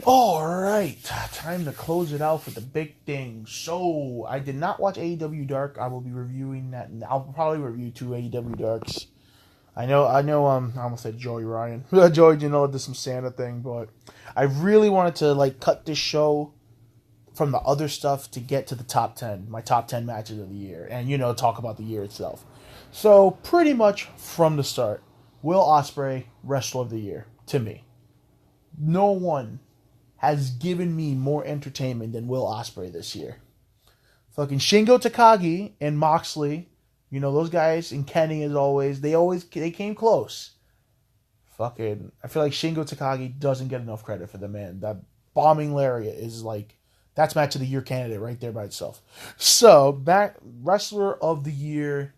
All right, time to close it out for the big thing. So I did not watch AEW Dark. I will be reviewing that. I'll probably review two AEW Darks. I almost said Joey Ryan. Joey Janela did some Santa thing, but I really wanted to like cut this show from the other stuff to get to the top 10, my top 10 matches of the year, and talk about the year itself. So pretty much from the start, Will Ospreay, Wrestler of the Year to me. No one has given me more entertainment than Will Ospreay this year. Fucking Shingo Takagi and Moxley, those guys, and Kenny as always, they came close. Fucking, I feel like Shingo Takagi doesn't get enough credit for the man. That bombing lariat is like, that's match of the year candidate right there by itself. So, back Wrestler of the Year,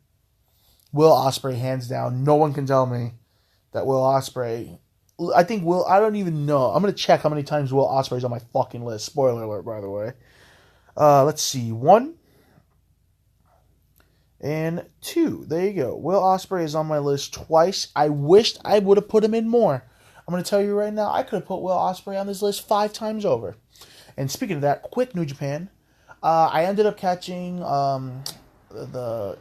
Will Ospreay, hands down. No one can tell me that Will Ospreay. I think I don't even know. I'm going to check how many times Will Ospreay's on my fucking list. Spoiler alert, by the way. Let's see. 1 and 2. There you go. Will Ospreay is on my list twice. I wished I would have put him in more. I'm going to tell you right now, I could have put Will Ospreay on this list 5 times over. And speaking of that, quick New Japan. I ended up catching the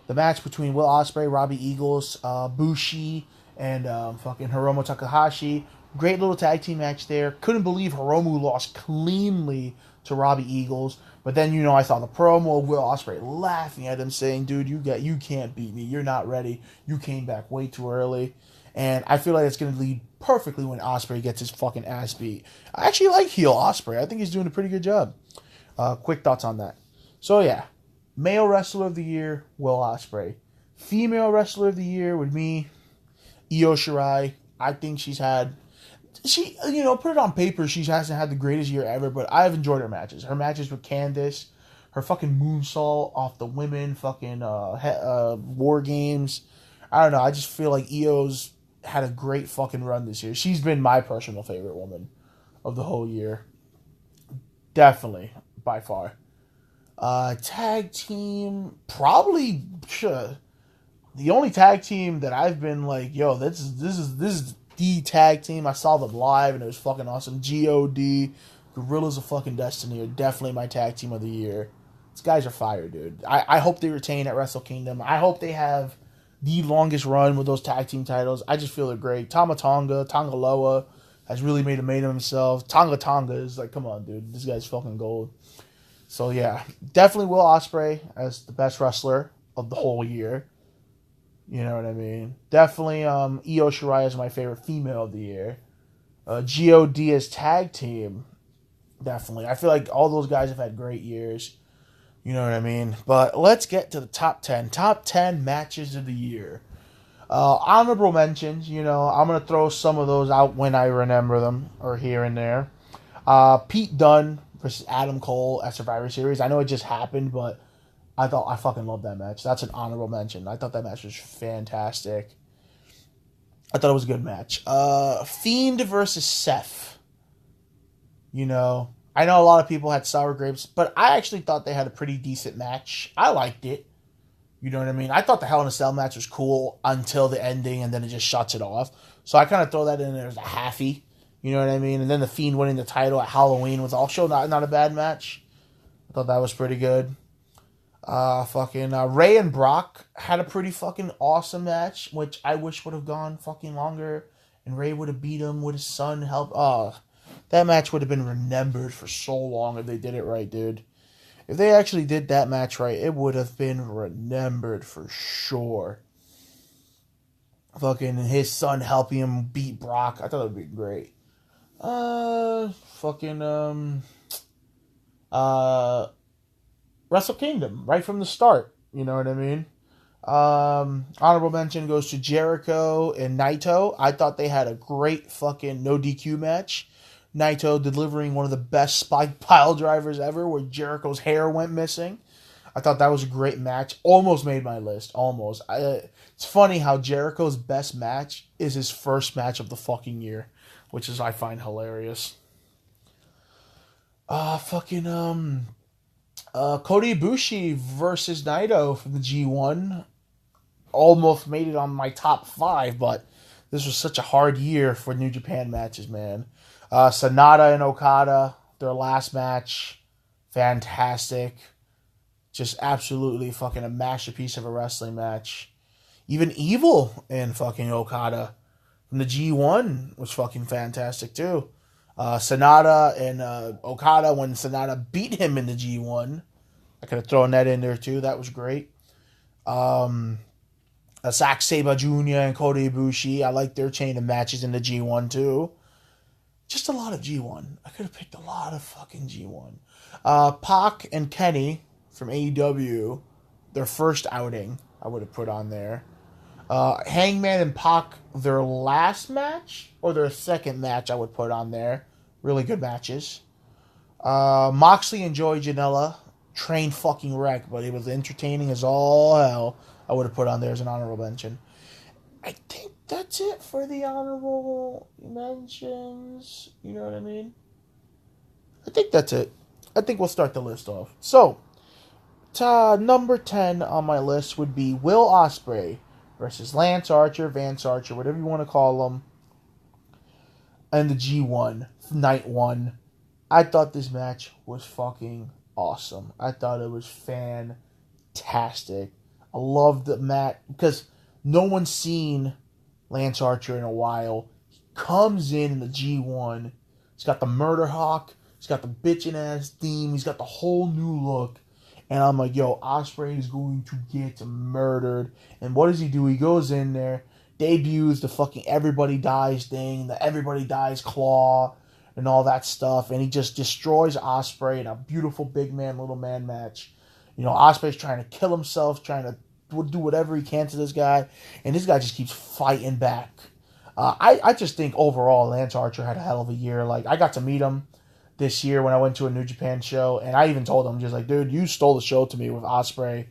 match between Will Ospreay, Robbie Eagles, Bushi, and fucking Hiromu Takahashi. Great little tag team match there. Couldn't believe Hiromu lost cleanly to Robbie Eagles. But then, I saw the promo of Will Ospreay laughing at him, saying, dude, you can't beat me. You're not ready. You came back way too early. And I feel like it's going to lead perfectly when Ospreay gets his fucking ass beat. I actually like heel Ospreay. I think he's doing a pretty good job. Quick thoughts on that. So, yeah. Male Wrestler of the Year, Will Ospreay. Female Wrestler of the Year with me, Io Shirai. I think put it on paper, she hasn't had the greatest year ever, but I've enjoyed her matches. Her matches with Candice, her fucking moonsault off the women, fucking War Games. I don't know, I just feel like Io's had a great fucking run this year. She's been my personal favorite woman of the whole year. Definitely, by far. Tag team, probably the only tag team that I've been like, yo, this is the tag team. I saw them live and it was fucking awesome. God, Gorillas of fucking Destiny are definitely my tag team of the year. These guys are fire, dude. I hope they retain at Wrestle Kingdom. I hope they have the longest run with those tag team titles. I just feel they're great. Tonga Loa has really made a name of himself. Tonga is like, come on, dude. This guy's fucking gold. So, yeah, definitely Will Ospreay as the best wrestler of the whole year. You know what I mean? Definitely Io Shirai is my favorite female of the year. God as tag team. Definitely. I feel like all those guys have had great years. You know what I mean? But let's get to the top 10. Top 10 matches of the year. Honorable mentions, I'm going to throw some of those out when I remember them, or here and there. Pete Dunne versus Adam Cole at Survivor Series. I know it just happened, but I fucking love that match. That's an honorable mention. I thought that match was fantastic. I thought it was a good match. Fiend versus Seth. I know a lot of people had sour grapes, but I actually thought they had a pretty decent match. I liked it. You know what I mean? I thought the Hell in a Cell match was cool until the ending, and then it just shuts it off. So I kind of throw that in there as a halfie. You know what I mean? And then the Fiend winning the title at Halloween was also not a bad match. I thought that was pretty good. Ray and Brock had a pretty fucking awesome match, which I wish would have gone fucking longer. And Ray would have beat him with his son. That match would have been remembered for so long if they did it right, dude. If they actually did that match right, it would have been remembered for sure. Fucking his son helping him beat Brock. I thought that would be great. Wrestle Kingdom, right from the start. You know what I mean? Honorable mention goes to Jericho and Naito. I thought they had a great fucking no DQ match. Naito delivering one of the best spike pile drivers ever, where Jericho's hair went missing. I thought that was a great match. Almost made my list. Almost. It's funny how Jericho's best match is his first match of the fucking year, which is I find hilarious. Cody Ibushi versus Naito from the G1. Almost made it on my top 5, but This was such a hard year for New Japan matches, man. Sonata and Okada, their last match, fantastic. Just absolutely fucking a masterpiece of a wrestling match. Even Evil and fucking Okada from the G1 was fucking fantastic too. Sonata and Okada, when Sonata beat him in the G1, I could have thrown that in there too. That was great. Zack Sabre Jr. and Kota Ibushi, I like their chain of matches in the G1 too. Just a lot of G1. I could have picked a lot of fucking G1. Pac and Kenny from AEW, their first outing, I would have put on there. Hangman and Pac, their last match, or their second match, I would put on there. Really good matches. Moxley and Joey Janela, train fucking wreck, but it was entertaining as all hell. I would have put on there as an honorable mention. I think that's it for the honorable mentions. You know what I mean? I think that's it. I think we'll start the list off. So, number 10 on my list would be Will Ospreay versus Lance Archer, Vance Archer, whatever you want to call them, and the G1, night 1. I thought this match was fucking awesome. I thought it was fantastic. I loved the match because no one's seen Lance Archer in a while. He comes in the G1. He's got the Murder Hawk. He's got the bitchin' ass theme. He's got the whole new look. And I'm like, yo, Ospreay is going to get murdered. And what does he do? He goes in there, debuts the fucking everybody dies thing, the everybody dies claw, and all that stuff. And he just destroys Ospreay in a beautiful big man, little man match. You know, Ospreay's trying to kill himself, trying to do whatever he can to this guy. And this guy just keeps fighting back. I just think overall Lance Archer had a hell of a year. Like, I got to meet him this year when I went to a New Japan show, and I even told him, just like, dude, you stole the show to me with Ospreay,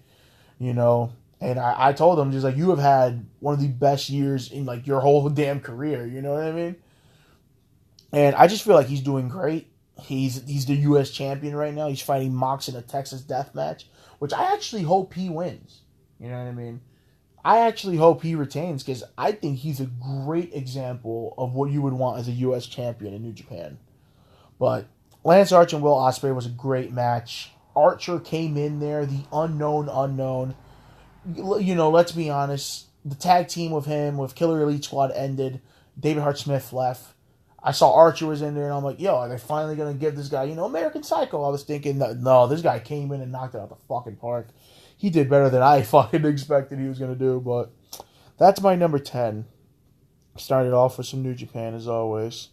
you know, and I told him, just like, you have had one of the best years in, like, your whole damn career, you know what I mean? And I just feel like he's doing great. He's the U.S. champion right now. He's fighting Mox in a Texas death match, which I actually hope he wins, you know what I mean? I actually hope he retains, because I think he's a great example of what you would want as a U.S. champion in New Japan. But Lance Archer and Will Ospreay was a great match. Archer came in there, the unknown. You know, let's be honest. The tag team with him, with Killer Elite Squad, ended. David Hart Smith left. I saw Archer was in there, and I'm like, yo, are they finally going to give this guy, you know, American Psycho? I was thinking, no, this guy came in and knocked it out the fucking park. He did better than I fucking expected he was going to do, but that's my number 10. Started off with some New Japan, as always.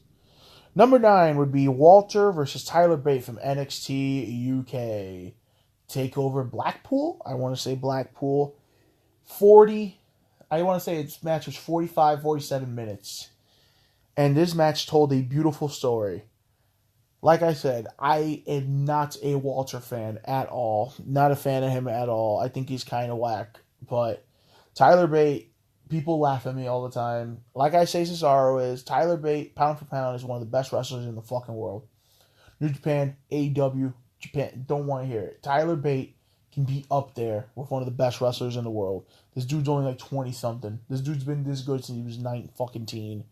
Number 9 would be Walter versus Tyler Bate from NXT UK. Takeover Blackpool. I want to say Blackpool. I want to say its match was 45, 47 minutes. And this match told a beautiful story. Like I said, I am not a Walter fan at all. Not a fan of him at all. I think he's kind of whack. But Tyler Bate, people laugh at me all the time. Like I say Cesaro is, Tyler Bate, pound for pound, is one of the best wrestlers in the fucking world. New Japan, AEW, Japan, don't want to hear it. Tyler Bate can be up there with one of the best wrestlers in the world. This dude's only like 20-something. This dude's been this good since he was 19.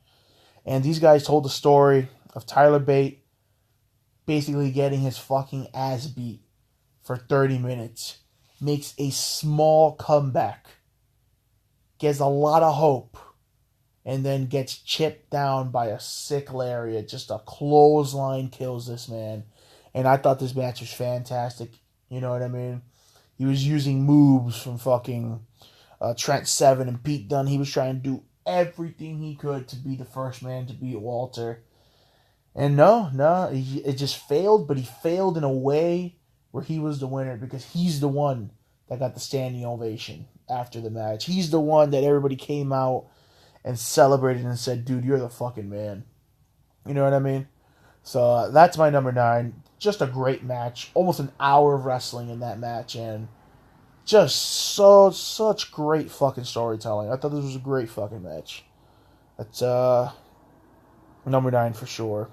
And these guys told the story of Tyler Bate basically getting his fucking ass beat for 30 minutes. Makes a small comeback. Gets a lot of hope, and then gets chipped down by a sick lariat. Just a clothesline kills this man. And I thought this match was fantastic. You know what I mean? He was using moves from fucking Trent Seven and Pete Dunne. He was trying to do everything he could to be the first man to beat Walter. And no, it just failed, but he failed in a way where he was the winner, because he's the one that got the standing ovation after the match. He's the one that everybody came out and celebrated and said, dude, you're the fucking man. You know what I mean? So that's my number 9. Just a great match. Almost an hour of wrestling in that match, and just such great fucking storytelling. I thought this was a great fucking match. That's number 9 for sure.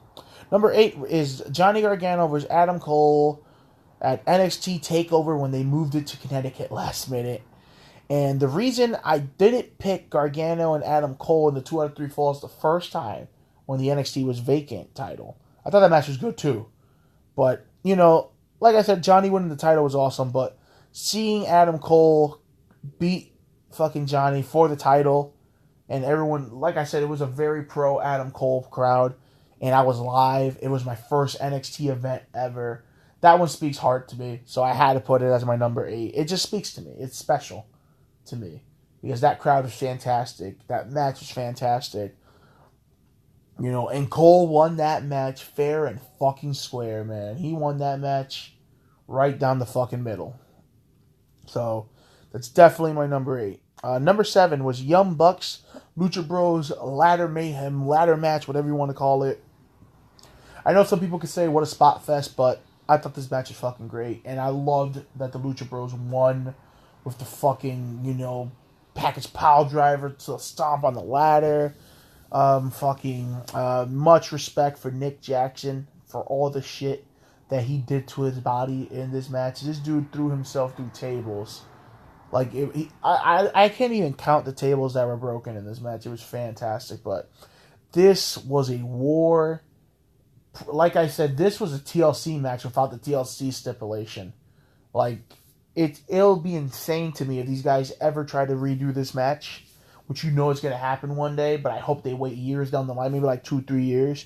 Number 8 is Johnny Gargano versus Adam Cole at NXT TakeOver when they moved it to Connecticut last minute. And the reason I didn't pick Gargano and Adam Cole in the 2 out of 3 falls the first time when the NXT was vacant title, I thought that match was good too. But, like I said, Johnny winning the title was awesome, but seeing Adam Cole beat fucking Johnny for the title, and everyone, like I said, it was a very pro Adam Cole crowd, and I was live. It was my first NXT event ever. That one speaks hard to me, so I had to put it as my number 8. It just speaks to me. It's special to me because that crowd was fantastic. That match was fantastic. And Cole won that match fair and fucking square, man. He won that match right down the fucking middle. So that's definitely my number 8. Number 7 was Young Bucks, Lucha Bros, Ladder Mayhem, Ladder Match, whatever you want to call it. I know some people could say what a spot fest, but I thought this match was fucking great. And I loved that the Lucha Bros won with the fucking, package pile driver to stomp on the ladder. Much respect for Nick Jackson for all the shit that he did to his body in this match. This dude threw himself through tables. I can't even count the tables that were broken in this match. It was fantastic, but this was a war. Like I said, this was a TLC match without the TLC stipulation. It'll be insane to me if these guys ever try to redo this match, which is going to happen one day, but I hope they wait years down the line, maybe 2-3 years.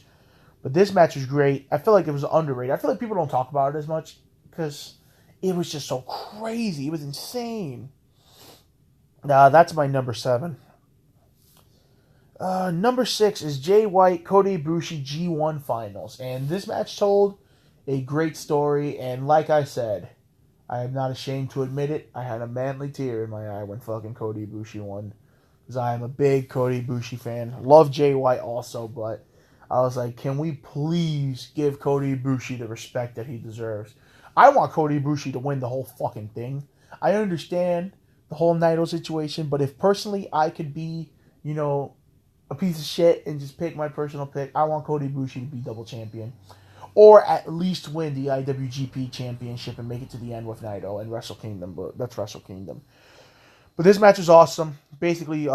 But this match was great. I feel like it was underrated. I feel like people don't talk about it as much because it was just so crazy. It was insane. That's my number 7. Number 6 is Jay White, Kota Ibushi G1 Finals. And this match told a great story. And like I said, I am not ashamed to admit it. I had a manly tear in my eye when fucking Kota Ibushi won. Because I am a big Kota Ibushi fan. Love Jay White also, but I was like, can we please give Kota Ibushi the respect that he deserves? I want Kota Ibushi to win the whole fucking thing. I understand the whole Naito situation, but if personally I could be, a piece of shit and just pick my personal pick, I want Kota Ibushi to be double champion. Or at least win the IWGP championship and make it to the end with Naito and Wrestle Kingdom, but that's Wrestle Kingdom. But this match was awesome. Basically,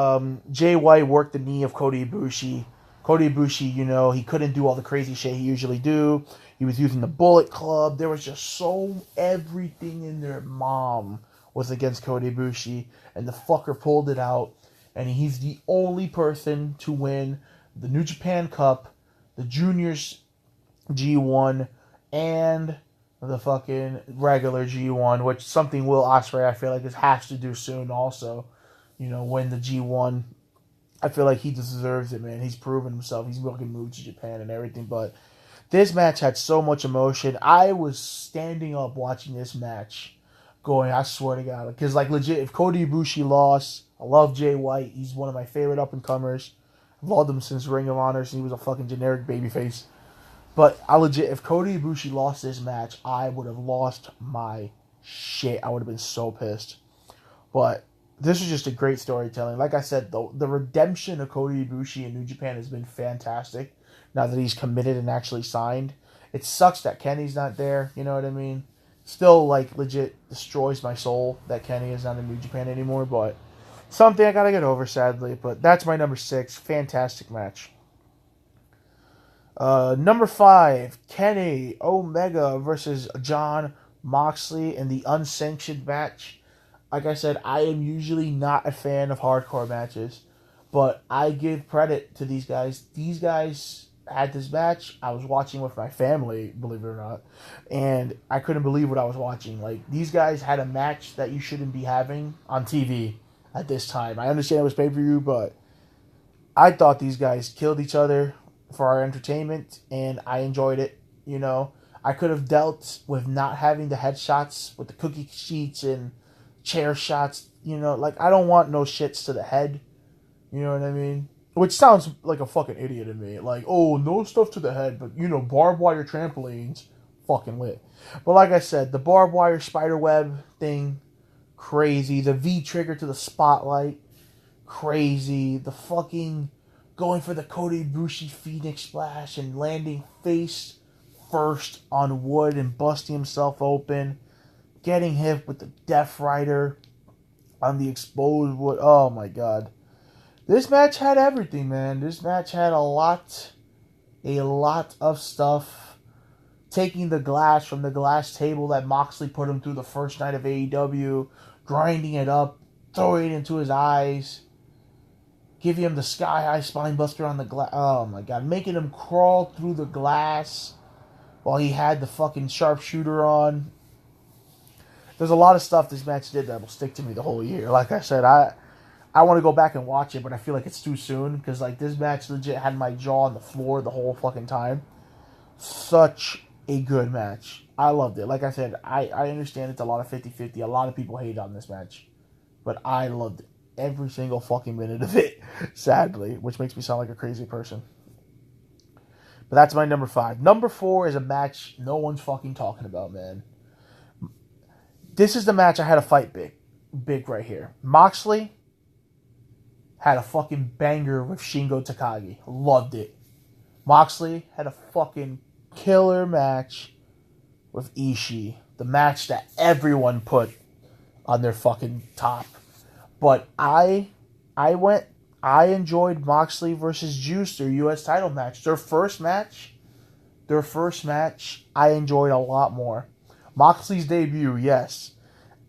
Jay White worked the knee of Kota Ibushi. Kota Ibushi, he couldn't do all the crazy shit he usually do. He was using the Bullet Club. There was just everything in their mom was against Kota Ibushi, and the fucker pulled it out, and he's the only person to win the New Japan Cup, the Juniors G1, and the fucking regular G1, which something Will Osprey, I feel like, has to do soon also, win the G1. I feel like he deserves it, man. He's proven himself. He's fucking moved to Japan and everything, but this match had so much emotion. I was standing up watching this match going, I swear to God. Because, legit, if Kota Ibushi lost, I love Jay White. He's one of my favorite up-and-comers. I've loved him since Ring of Honor, since he was a fucking generic babyface. But, if Kota Ibushi lost this match, I would have lost my shit. I would have been so pissed. But this was just a great storytelling. Like I said, the redemption of Kota Ibushi in New Japan has been fantastic. Now that he's committed and actually signed. It sucks that Kenny's not there, you know what I mean? Still, legit destroys my soul that Kenny is not in New Japan anymore, but something I gotta get over, sadly. But that's my number 6. Fantastic match. Number 5, Kenny Omega versus Jon Moxley in the unsanctioned match. Like I said, I am usually not a fan of hardcore matches, but I give credit to these guys. These guys had this match. I was watching with my family, believe it or not, and I couldn't believe what I was watching. These guys had a match that you shouldn't be having on TV at this time. I understand it was pay-per-view, but I thought these guys killed each other for our entertainment, and I enjoyed it. I could have dealt with not having the headshots with the cookie sheets and chair shots. I don't want no shits to the head. You know what I mean? Which sounds like a fucking idiot to me. No stuff to the head, but, barbed wire trampolines, fucking lit. But like I said, the barbed wire spider web thing, crazy. The V-trigger to the spotlight, crazy. The fucking going for the Kota Ibushi Phoenix Splash and landing face first on wood and busting himself open. Getting hit with the Death Rider. on the exposed wood. Oh my god. This match had everything, man. This match had a lot of stuff. Taking the glass from the glass table that Moxley put him through the first night of AEW, grinding it up, throwing it into his eyes, giving him the sky high spine buster on the glass. Oh my god, making him crawl through the glass while he had the fucking sharpshooter on. There's a lot of stuff this match did that will stick to me the whole year. Like I said, I want to go back and watch it, but I feel like it's too soon because like this match legit had my jaw on the floor the whole fucking time. Such a good match. I loved it. Like I said, I understand it's a lot of 50-50. A lot of people hate on this match, but I loved every single fucking minute of it, sadly, which makes me sound like a crazy person. But that's my number 5. Number 4 is a match no one's fucking talking about, man. This is the match I had to fight big right here. Moxley had a fucking banger with Shingo Takagi. Loved it. Moxley had a fucking killer match with Ishii. The match that everyone put on their fucking top. But I enjoyed Moxley versus Juice, their U.S. title match. Their first match, I enjoyed a lot more. Moxley's debut, yes.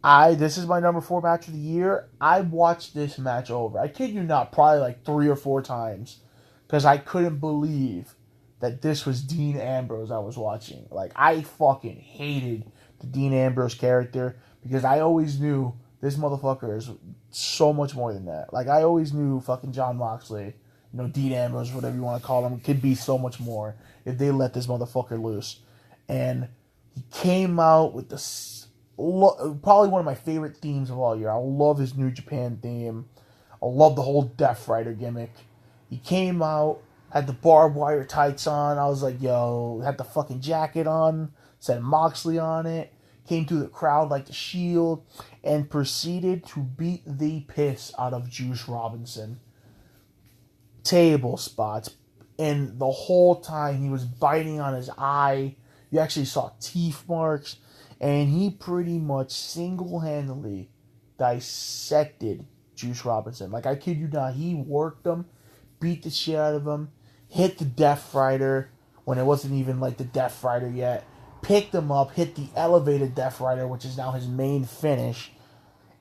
This is my number 4 match of the year. I watched this match over. I kid you not, probably like 3 or 4 times. Because I couldn't believe that this was Dean Ambrose I was watching. Like, I fucking hated the Dean Ambrose character. Because I always knew this motherfucker is so much more than that. Like, I always knew fucking Jon Moxley, Dean Ambrose, whatever you want to call him, could be so much more if they let this motherfucker loose. And he came out with probably one of my favorite themes of all year. I love his New Japan theme. I love the whole Death Rider gimmick. He came out, had the barbed wire tights on. I was like, yo, had the fucking jacket on, said Moxley on it. Came through the crowd like the Shield and proceeded to beat the piss out of Juice Robinson. Table spots. And the whole time he was biting on his eye. You actually saw teeth marks. And he pretty much single-handedly dissected Juice Robinson. Like, I kid you not, he worked him, beat the shit out of him, hit the Death Rider when it wasn't even like the Death Rider yet, picked him up, hit the elevated Death Rider, which is now his main finish,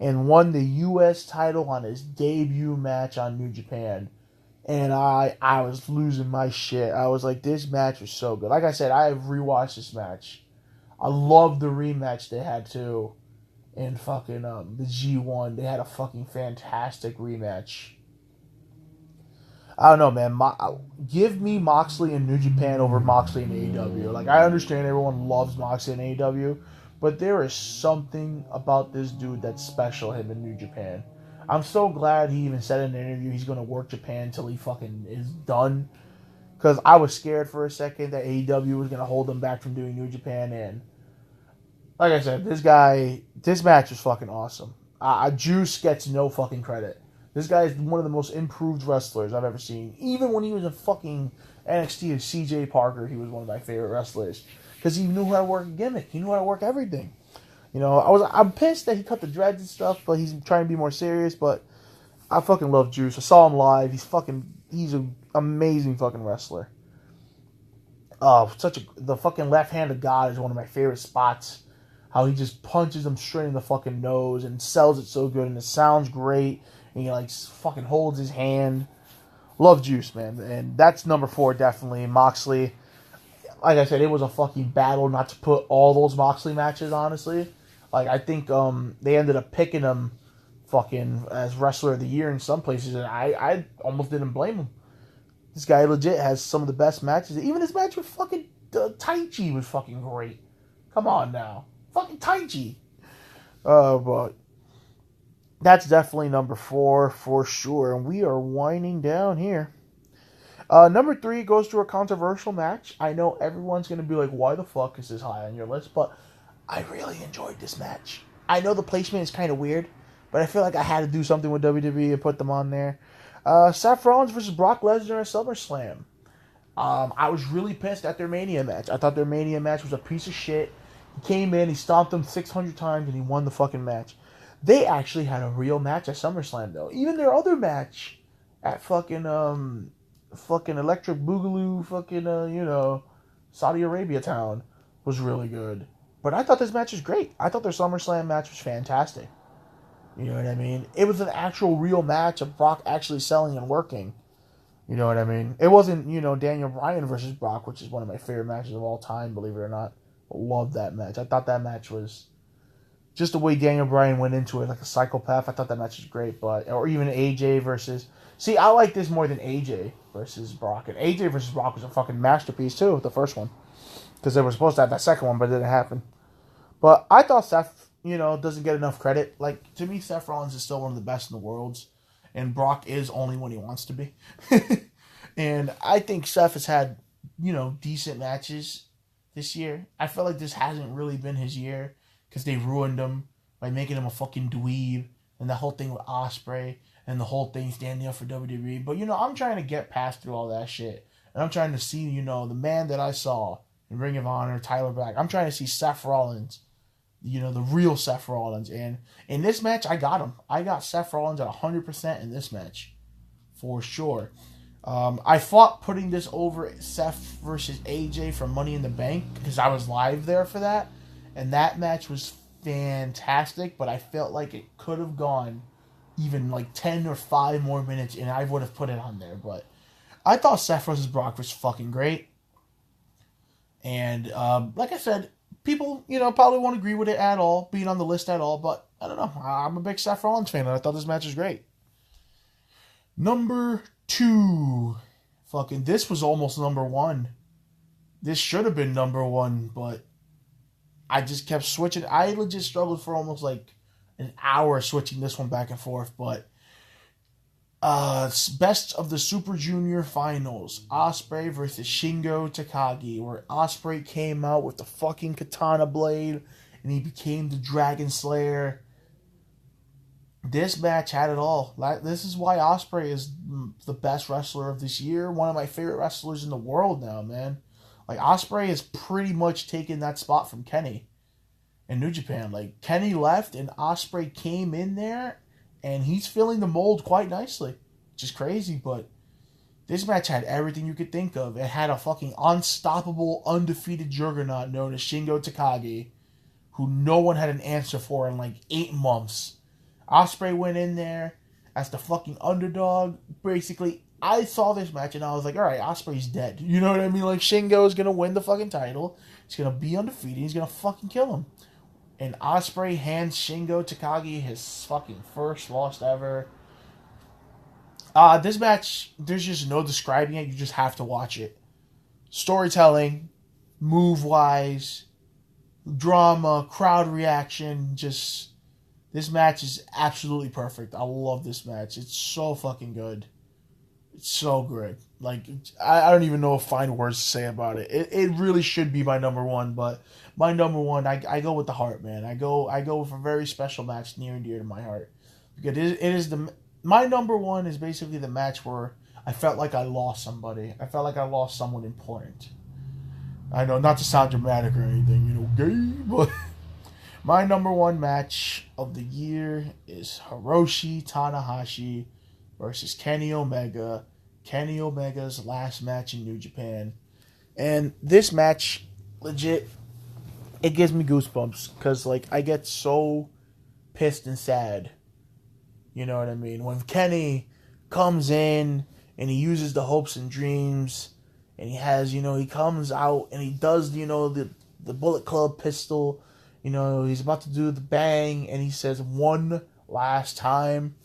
and won the U.S. title on his debut match on New Japan. And I was losing my shit. I was like, this match was so good. Like I said, I have rewatched this match. I love the rematch they had too in fucking the G1. They had a fucking fantastic rematch. I don't know, man. Give me Moxley in New Japan over Moxley in AEW. Like, I understand everyone loves Moxley in AEW, but there is something about this dude that's special, him in New Japan. I'm so glad he even said in an interview he's going to work Japan until he fucking is done. Because I was scared for a second that AEW was going to hold him back from doing New Japan. And like I said, this match was fucking awesome. Juice gets no fucking credit. This guy is one of the most improved wrestlers I've ever seen. Even when he was in fucking NXT as CJ Parker, he was one of my favorite wrestlers. Because he knew how to work a gimmick. He knew how to work everything. I'm pissed that he cut the dreads and stuff, but he's trying to be more serious. But I fucking love Juice. I saw him live. He's an amazing fucking wrestler. The fucking left hand of God is one of my favorite spots. How he just punches him straight in the fucking nose and sells it so good, and it sounds great. And he like fucking holds his hand. Love Juice, man. And that's number 4, definitely. Moxley. Like I said, it was a fucking battle not to put all those Moxley matches, honestly. Like, I think they ended up picking him fucking as Wrestler of the Year in some places, and I almost didn't blame him. This guy legit has some of the best matches. Even his match with fucking Taichi was fucking great. Come on now. Fucking Taichi. But that's definitely number 4 for sure. And we are winding down here. Number 3 goes to a controversial match. I know everyone's going to be like, why the fuck is this high on your list? But I really enjoyed this match. I know the placement is kind of weird, but I feel like I had to do something with WWE and put them on there. Seth Rollins versus Brock Lesnar at SummerSlam. I was really pissed at their Mania match. I thought their Mania match was a piece of shit. He came in, he stomped them 600 times, and he won the fucking match. They actually had a real match at SummerSlam, though. Even their other match at fucking Electric Boogaloo, Saudi Arabia town was really good. But I thought this match was great. I thought their SummerSlam match was fantastic. You know what I mean? It was an actual real match of Brock actually selling and working. You know what I mean? It wasn't, Daniel Bryan versus Brock, which is one of my favorite matches of all time, believe it or not. I love that match. I thought that match was just the way Daniel Bryan went into it like a psychopath. I thought that match was great. Or even AJ versus... See, I like this more than AJ versus Brock. And AJ versus Brock was a fucking masterpiece, too, the first one. Because they were supposed to have that second one, but it didn't happen. But I thought Seth, doesn't get enough credit. Like, to me, Seth Rollins is still one of the best in the world. And Brock is only when he wants to be. And I think Seth has had, decent matches this year. I feel like this hasn't really been his year. Because they ruined him by making him a fucking dweeb. And the whole thing with Osprey. And the whole thing standing up for WWE. But, I'm trying to get past through all that shit. And I'm trying to see, the man that I saw in Ring of Honor, Tyler Black. I'm trying to see Seth Rollins. The real Seth Rollins. And in this match, I got him. I got Seth Rollins at 100% in this match. For sure. I fought putting this over Seth versus AJ for Money in the Bank. Because I was live there for that. And that match was fantastic. But I felt like it could have gone even like 10 or 5 more minutes. And I would have put it on there. But I thought Seth versus Brock was fucking great. And like I said, people, probably won't agree with it at all, being on the list at all, but I don't know. I'm a big Seth Rollins fan, and I thought this match was great. Number 2. This was almost number 1. This should have been number 1, but I just kept switching. I legit struggled for almost like an hour switching this one back and forth, but best of the Super Junior Finals. Osprey versus Shingo Takagi, where Osprey came out with the fucking katana blade and he became the Dragon Slayer. This match had it all. This is why Osprey is the best wrestler of this year. One of my favorite wrestlers in the world now, man. Like, Osprey has pretty much taken that spot from Kenny in New Japan. Like, Kenny left and Osprey came in there. And he's filling the mold quite nicely. Which is crazy, but this match had everything you could think of. It had a fucking unstoppable, undefeated juggernaut known as Shingo Takagi, who no one had an answer for in like 8 months. Osprey went in there as the fucking underdog. Basically, I saw this match and I was like, alright, Osprey's dead. You know what I mean? Like, Shingo is going to win the fucking title. He's going to be undefeated. He's going to fucking kill him. And Osprey hands Shingo Takagi his fucking first loss ever. This match, there's just no describing it. You just have to watch it. Storytelling, move-wise, drama, crowd reaction, this match is absolutely perfect. I love this match. It's so fucking good. It's so good. Like, I don't even know if find words to say about it. It really should be my number 1, but my number 1, I go with the heart, man. I go with a very special match near and dear to my heart. Because it is my number 1 is basically the match where I felt like I lost somebody. I felt like I lost someone important. I know, not to sound dramatic or anything, gay, but my number 1 match of the year is Hiroshi Tanahashi versus Kenny Omega. Kenny Omega's last match in New Japan. And this match, legit, it gives me goosebumps. Because, like, I get so pissed and sad. You know what I mean? When Kenny comes in and he uses the hopes and dreams. And he has, he comes out and he does, the Bullet Club pistol. He's about to do the bang. And he says, one last time.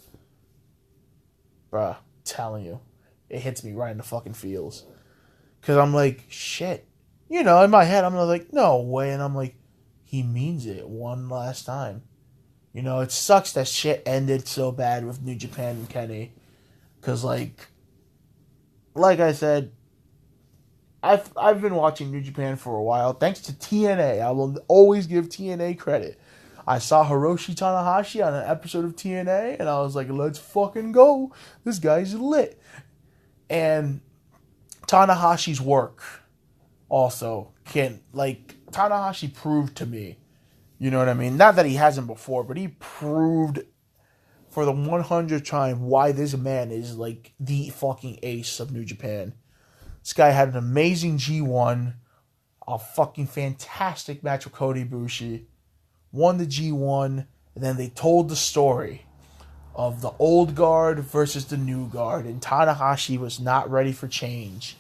Bruh, I'm telling you, it hits me right in the fucking feels. Because I'm like, shit. In my head, I'm like, no way. And I'm like, he means it one last time. It sucks that shit ended so bad with New Japan and Kenny. Because, like I said, I've been watching New Japan for a while. Thanks to TNA. I will always give TNA credit. I saw Hiroshi Tanahashi on an episode of TNA, and I was like, let's fucking go. This guy's lit. And Tanahashi's work also Tanahashi proved to me You know what I mean? Not that he hasn't before, but he proved for the 100th time why this man is like the fucking ace of New Japan. This guy had an amazing G1, a fucking fantastic match with Cody Ibushi, won the G1, and then they told the story of the old guard versus the new guard, and Tanahashi was not ready for change.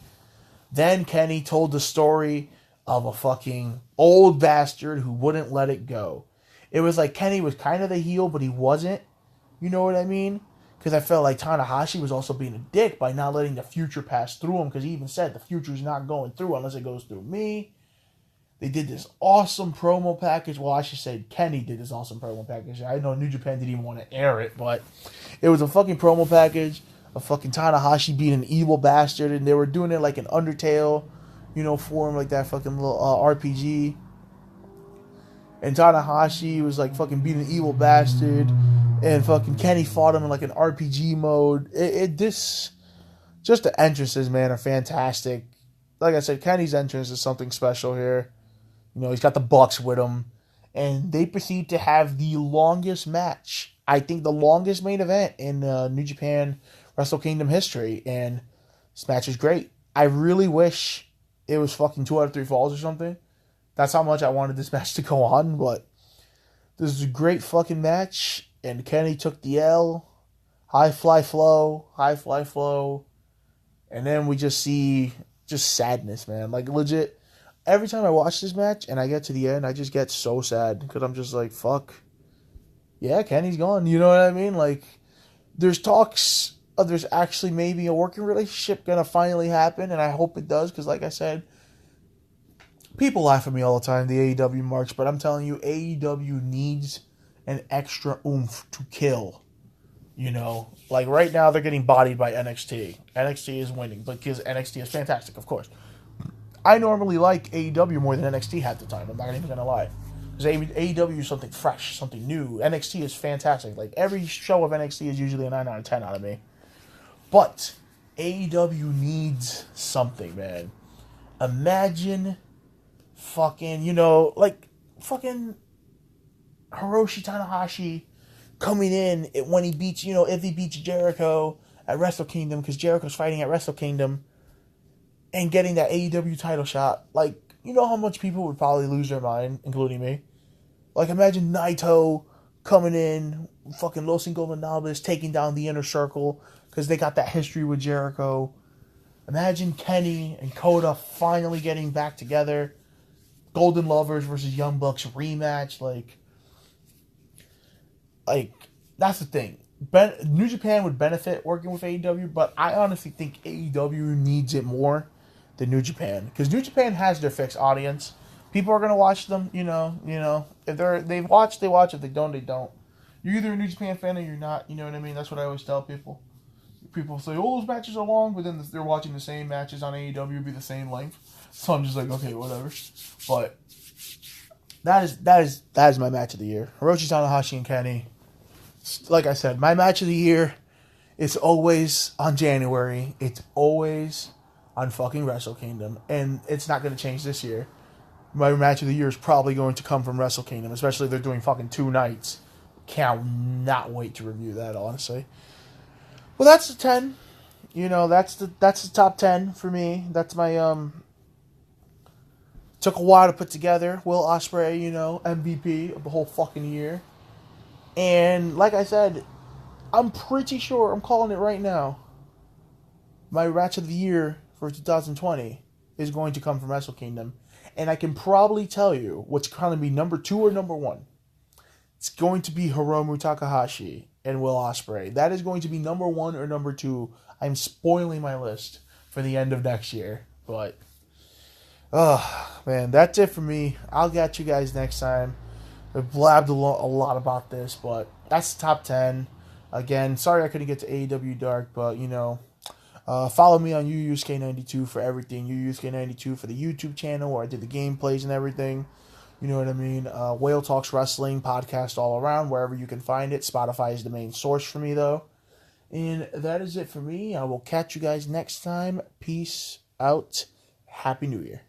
Then Kenny told the story of a fucking old bastard who wouldn't let it go. It was like Kenny was kind of the heel, but he wasn't. You know what I mean? Because I felt like Tanahashi was also being a dick by not letting the future pass through him, because he even said the future's not going through unless it goes through me. They did this awesome promo package. Well, I should say Kenny did this awesome promo package. I know New Japan didn't even want to air it, but it was a fucking promo package of fucking Tanahashi being an evil bastard, and they were doing it like an Undertale, you know, form, like that fucking little RPG. And Tanahashi was like fucking being an evil bastard, and fucking Kenny fought him in like an RPG mode. Just the entrances, man, are fantastic. Like I said, Kenny's entrance is something special here. You know, he's got the Bucks with him, and they proceed to have the longest match. I think the longest main event in New Japan Wrestle Kingdom history, and this match is great. I really wish it was fucking 2 out of 3 falls or something. That's how much I wanted this match to go on, but this is a great fucking match, and Kenny took the L. High fly flow, and then we just see just sadness, man. Like, legit, every time I watch this match and I get to the end, I just get so sad, because I'm just like, fuck. Yeah, Kenny's gone, you know what I mean? Like, there's talks of there's actually maybe a working relationship gonna finally happen, and I hope it does, because like I said, people laugh at me all the time, the AEW marks, but I'm telling you, AEW needs an extra oomph to kill. You know, like right now they're getting bodied by NXT. NXT is winning, because NXT is fantastic, of course. I normally like AEW more than NXT half the time. I'm not even gonna lie, because AEW is something fresh, something new. NXT is fantastic. Like, every show of NXT is usually a 9 out of 10 out of me. But AEW needs something, man. Imagine fucking, you know, like fucking Hiroshi Tanahashi coming in when he beats, you know, if he beats Jericho at Wrestle Kingdom, because Jericho's fighting at Wrestle Kingdom, and getting that AEW title shot. Like, you know how much people would probably lose their mind, including me? Like, imagine Naito coming in, fucking Los Ingobernables, taking down the Inner Circle, because they got that history with Jericho. Imagine Kenny and Kota finally getting back together. Golden Lovers versus Young Bucks rematch. Like, that's the thing. New Japan would benefit working with AEW, but I honestly think AEW needs it more than New Japan, because New Japan has their fixed audience. People are gonna watch them, you know. If they watch, they watch. If they don't, they don't. You're either a New Japan fan or you're not. You know what I mean? That's what I always tell people. People say, "Oh, those matches are long," but then they're watching the same matches on AEW be the same length. So I'm just like, okay, whatever. But that is my match of the year. Hiroshi Tanahashi and Kenny. Like I said, my match of the year is always on January. It's always on fucking Wrestle Kingdom. And it's not going to change this year. My match of the year is probably going to come from Wrestle Kingdom, especially if they're doing fucking 2 nights. Cannot wait to review that, honestly. Well, that's the 10. You know, that's the top 10 for me. That's my, took a while to put together. Will Osprey, you know, MVP of the whole fucking year. And like I said, I'm pretty sure, I'm calling it right now, my match of the year for 2020 is going to come from Wrestle Kingdom. And I can probably tell you what's going to be number 2 or number 1. It's going to be Hiromu Takahashi and Will Osprey. That is going to be number 1 or number 2. I'm spoiling my list for the end of next year. But, oh, man, that's it for me. I'll get you guys next time. I've blabbed a lot about this, but that's the top 10. Again, sorry I couldn't get to AEW Dark, but, you know, follow me on UUSK92 for everything. UUSK92 for the YouTube channel where I did the gameplays and everything. You know what I mean? Whale Talks Wrestling podcast all around, wherever you can find it. Spotify is the main source for me, though. And that is it for me. I will catch you guys next time. Peace out. Happy New Year.